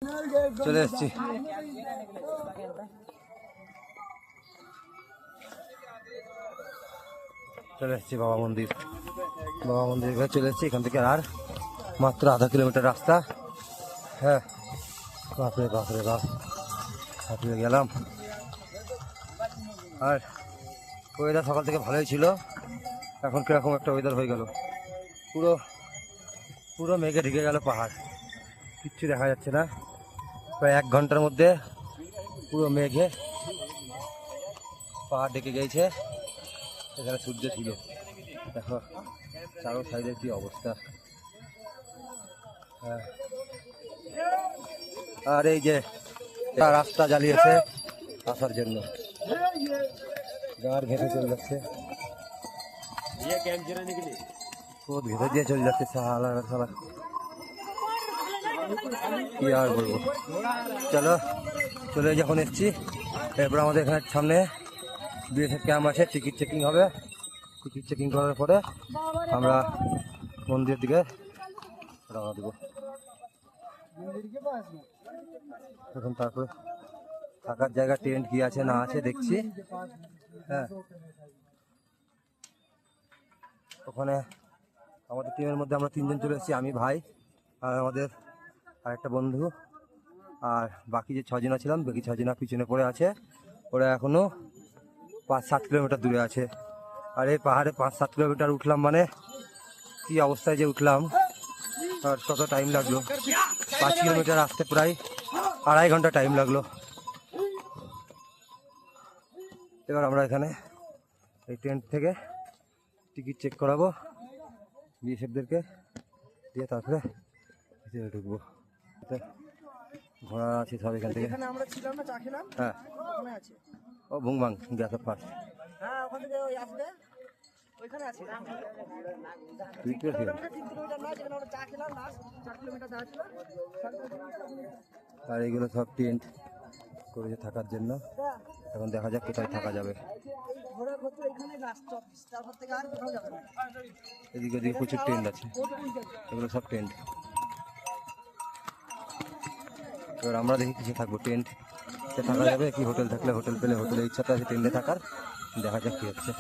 চলে এসছি বাবা মন্দির। বাবা মন্দির চলে এসছি। এখান থেকে আর মাত্র আধা কিলোমিটার রাস্তা। হ্যাঁ, বাপরে বাপরে বাপ, হাঁপিয়ে গেলাম। আর ওয়েদার সকাল থেকে ভালোই ছিল, এখন কিরকম একটা ওয়েদার হয়ে গেল। পুরো পুরো মেঘে ঢেকে গেল পাহাড়, কিচ্ছু দেখা যাচ্ছে না। প্রায় 1 ঘন্টার মধ্যে পুরো মেঘে পাহাড় ঢেকে গেছে। এখানে সূর্য ছিল, দেখো চারো সাইডের কি অবস্থা। হ্যাঁ, আর এই যে রাস্তা জ্বালিয়েছে আসার জন্য, গাঁর ঘেঁটে চলে যাচ্ছে, ঘেঁটে দিয়ে চলে যাচ্ছে সালা সালা, কি আর বলবো। চলো চলে যখন এসছি, এরপর আমাদের এখানে সামনে বিএসএফ ক্যাম্প আছে, টিকিট চেকিং হবে। টিকিট চেকিং করার পরে আমরা মন্দিরের দিকে রওনা দেবো। এখন তারপরে থাকার জায়গা টেন্ট কি আছে না আছে দেখছি। হ্যাঁ, ওখানে আমাদের টিমের মধ্যে আমরা 3 জন চলে এসেছি, আমি, ভাই আর আমাদের আরেকটা বন্ধু। আর বাকি যে 6 জন ছিলাম, বাকি 6 জন পিছনে পড়ে আছে। ওরা এখনো 5-7 কিলোমিটার দূরে আছে। আর এই পাহাড়ে 5-7 কিলোমিটার উঠলাম, মানে কি অবস্থায় যে উঠলাম, আর কত টাইম লাগলো। 5 কিলোমিটার আসতে প্রায় 2.5 ঘন্টা টাইম লাগলো। এবার আমরা এখানে এই টেন্ট থেকে টিকিট চেক করাবো বিএসএফদেরকে দিয়ে, তারপরে ভিতরে ঢুকবো। ঘোড়া আছে সব এখান থেকে। হ্যাঁ, ও ভুংবাং গ্যাস অফ ফার্স্ট। আর এইগুলো সব টেন্ট করেছে থাকার জন্য। এখন দেখা যাক কোথায় থাকা যাবে। এদিকে ওদিকে প্রচুর টেন্ট আছে, এগুলো সব টেন্ট। এবার আমরা দেখি কিছু থাকবো, টেন্টে থাকা যাবে কি হোটেল থাকলে হোটেল পেলে হোটেলের ইচ্ছাটা আছে টেন্টে থাকার। দেখা যাক কি হচ্ছে।